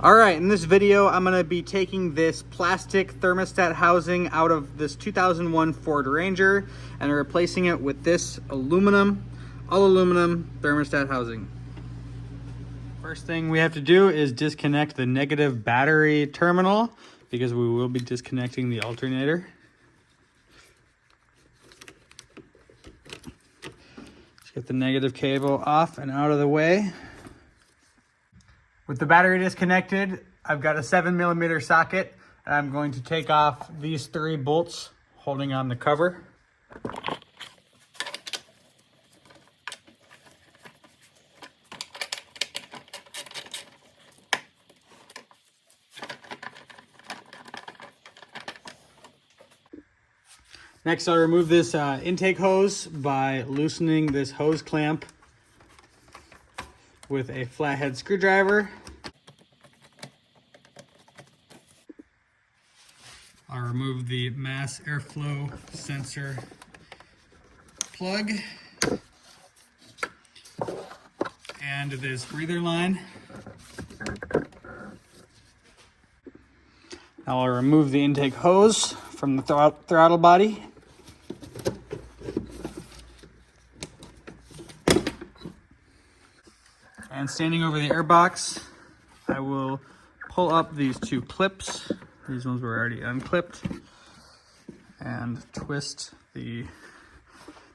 All right, in this video, I'm gonna be taking this plastic thermostat housing out of this 2001 Ford Ranger and replacing it with this all aluminum thermostat housing. First thing we have to do is disconnect the negative battery terminal because we will be disconnecting the alternator. Let's get the negative cable off and out of the way. With the battery disconnected, I've got a 7mm socket, and I'm going to take off these 3 bolts holding on the cover. Next, I'll remove this intake hose by loosening this hose clamp with a flathead screwdriver. I'll remove the mass airflow sensor plug and this breather line. Now I'll remove the intake hose from the throttle body. And standing over the air box, I will pull up these 2 clips. These ones were already unclipped. And twist the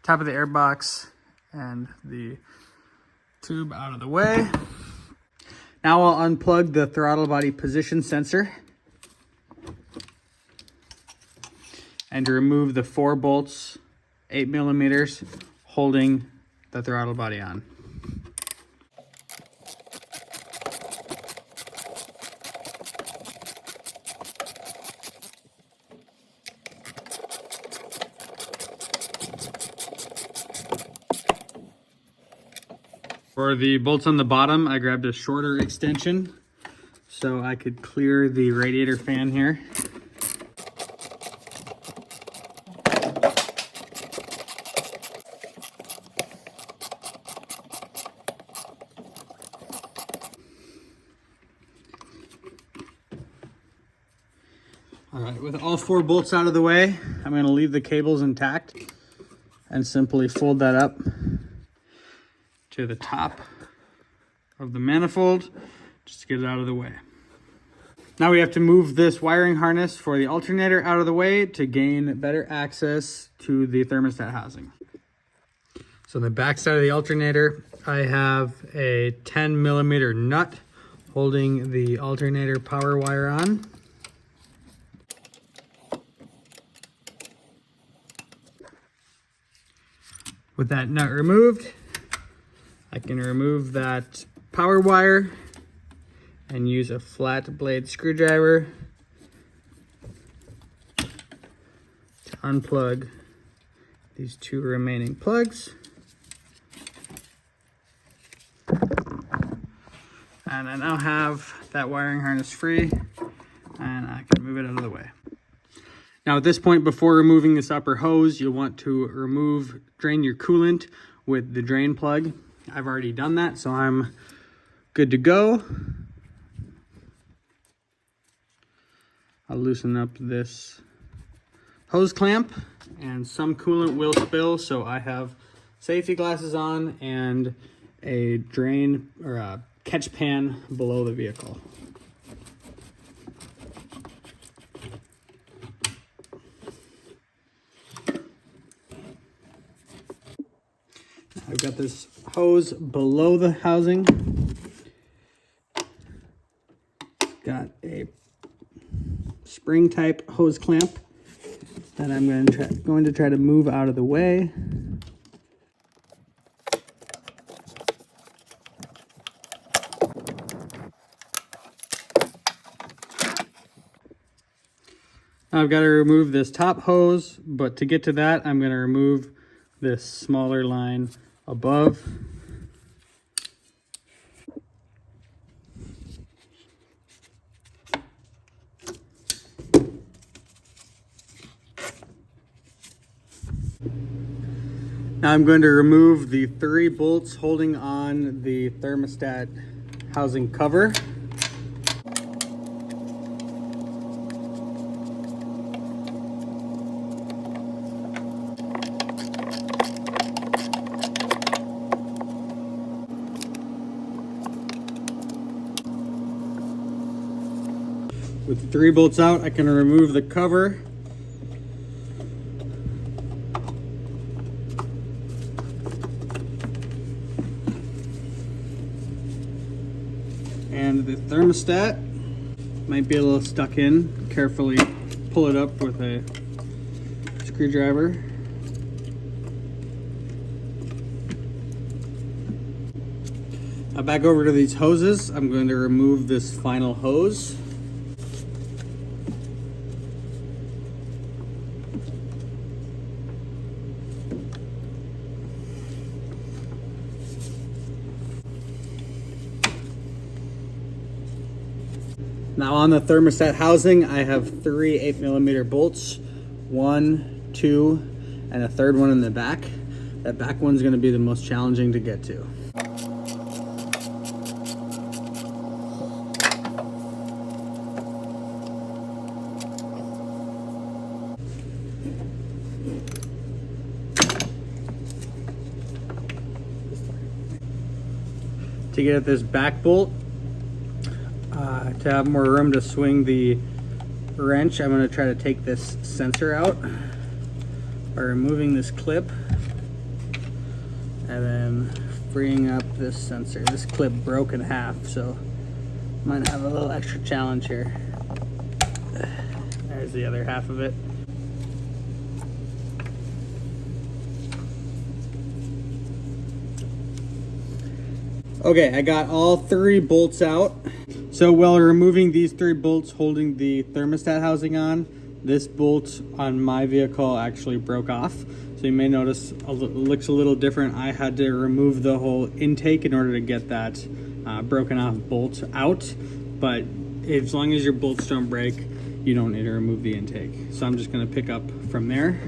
top of the air box and the tube out of the way. Now I'll unplug the throttle body position sensor and remove the 4 bolts, 8mm, holding the throttle body on. For the bolts on the bottom, I grabbed a shorter extension so I could clear the radiator fan here. All right, with all 4 bolts out of the way, I'm going to leave the cables intact and simply fold that up to the top of the manifold just to get it out of the way. Now we have to move this wiring harness for the alternator out of the way to gain better access to the thermostat housing. So on the back side of the alternator, I have a 10mm nut holding the alternator power wire on. With that nut removed, I can remove that power wire and use a flat blade screwdriver to unplug these 2 remaining plugs. And I now have that wiring harness free and I can move it out of the way. Now at this point, before removing this upper hose, you'll want to drain your coolant with the drain plug. I've already done that, so I'm good to go. I'll loosen up this hose clamp, and some coolant will spill, so I have safety glasses on and a drain or a catch pan below the vehicle. I've got this hose below the housing. Got a spring type hose clamp that I'm going to try to move out of the way. Now I've got to remove this top hose, but to get to that, I'm going to remove this smaller line above. Now I'm going to remove the 3 bolts holding on the thermostat housing cover. With the 3 bolts out, I can remove the cover. And the thermostat might be a little stuck in. Carefully pull it up with a screwdriver. Now back over to these hoses. I'm going to remove this final hose. Now on the thermostat housing, I have 3 8mm bolts, 1, 2, and a third one in the back. That back one's going to be the most challenging to get to. To get at this back bolt, to have more room to swing the wrench, I'm going to try to take this sensor out by removing this clip and then freeing up this sensor. This clip broke in half, so might have a little extra challenge here. There's the other half of it. Okay, I got all 3 bolts out. So while removing these 3 bolts holding the thermostat housing on, this bolt on my vehicle actually broke off. So you may notice it looks a little different. I had to remove the whole intake in order to get that broken off bolt out. But as long as your bolts don't break, you don't need to remove the intake. So I'm just gonna pick up from there.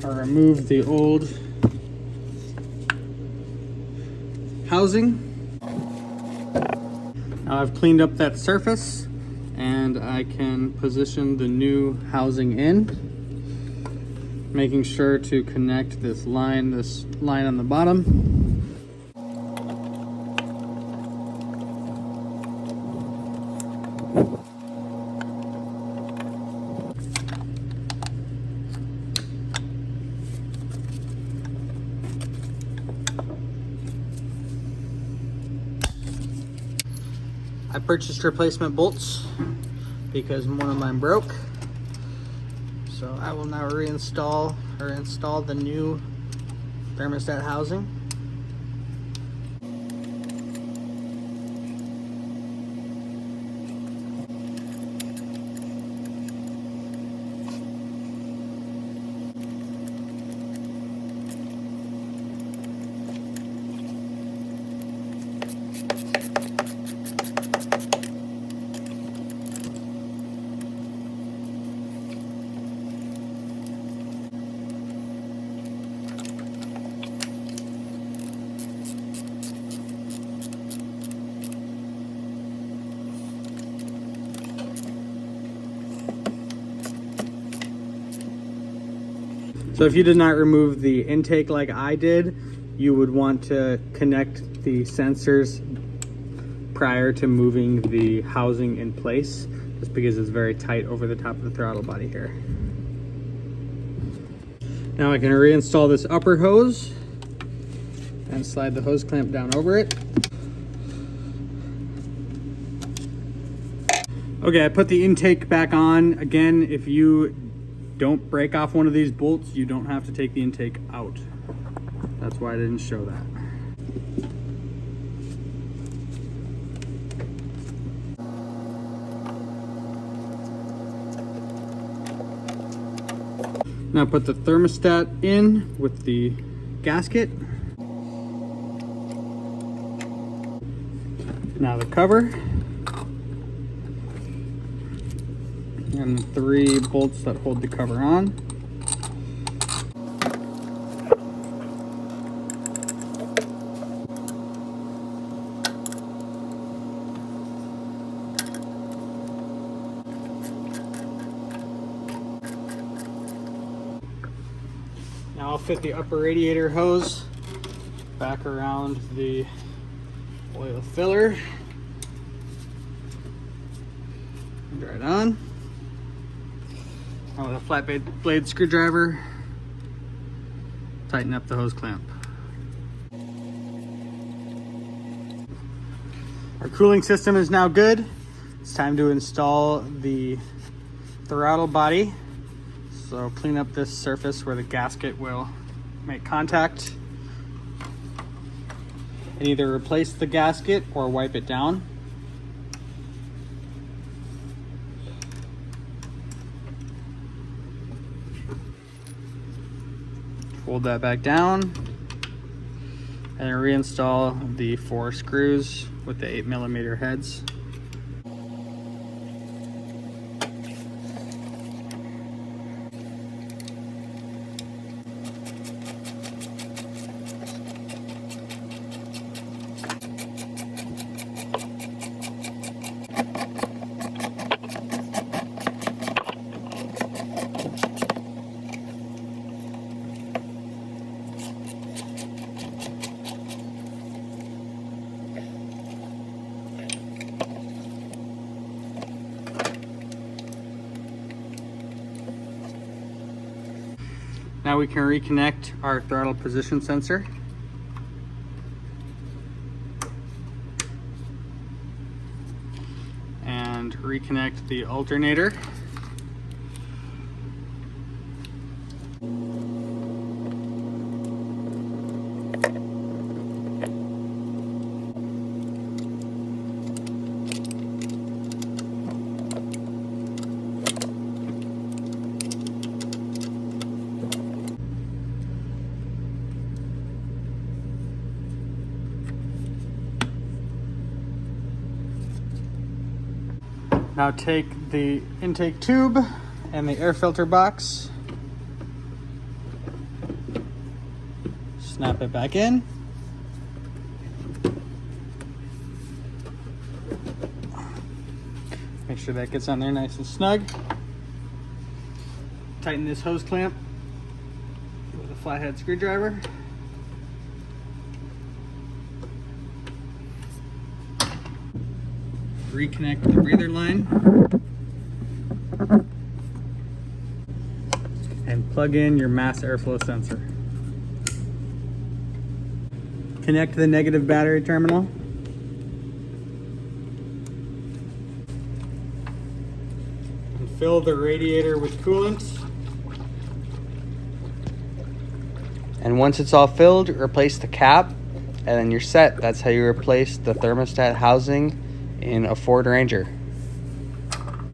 I'll remove the old housing. Now I've cleaned up that surface and I can position the new housing in, making sure to connect this line on the bottom. I purchased replacement bolts because one of mine broke. So I will now reinstall or install the new thermostat housing. So if you did not remove the intake like I did, you would want to connect the sensors prior to moving the housing in place, just because it's very tight over the top of the throttle body here. Now I can reinstall this upper hose and slide the hose clamp down over it. Okay, I put the intake back on. Again, if you don't break off one of these bolts, you don't have to take the intake out. That's why I didn't show that. Now put the thermostat in with the gasket. Now the cover. And the 3 bolts that hold the cover on. Now I'll fit the upper radiator hose back around the oil filler. Draw it on. Now with a flat blade screwdriver, tighten up the hose clamp. Our cooling system is now good. It's time to install the throttle body. So clean up this surface where the gasket will make contact. And either replace the gasket or wipe it down. Fold that back down and reinstall the 4 screws with the 8mm heads. Now we can reconnect our throttle position sensor. And reconnect the alternator. Now take the intake tube and the air filter box, snap it back in. Make sure that gets on there nice and snug. Tighten this hose clamp with a flathead screwdriver. Reconnect the breather line and plug in your mass airflow sensor. Connect the negative battery terminal. And fill the radiator with coolant. And once it's all filled, replace the cap and then you're set. That's how you replace the thermostat housing in a Ford Ranger.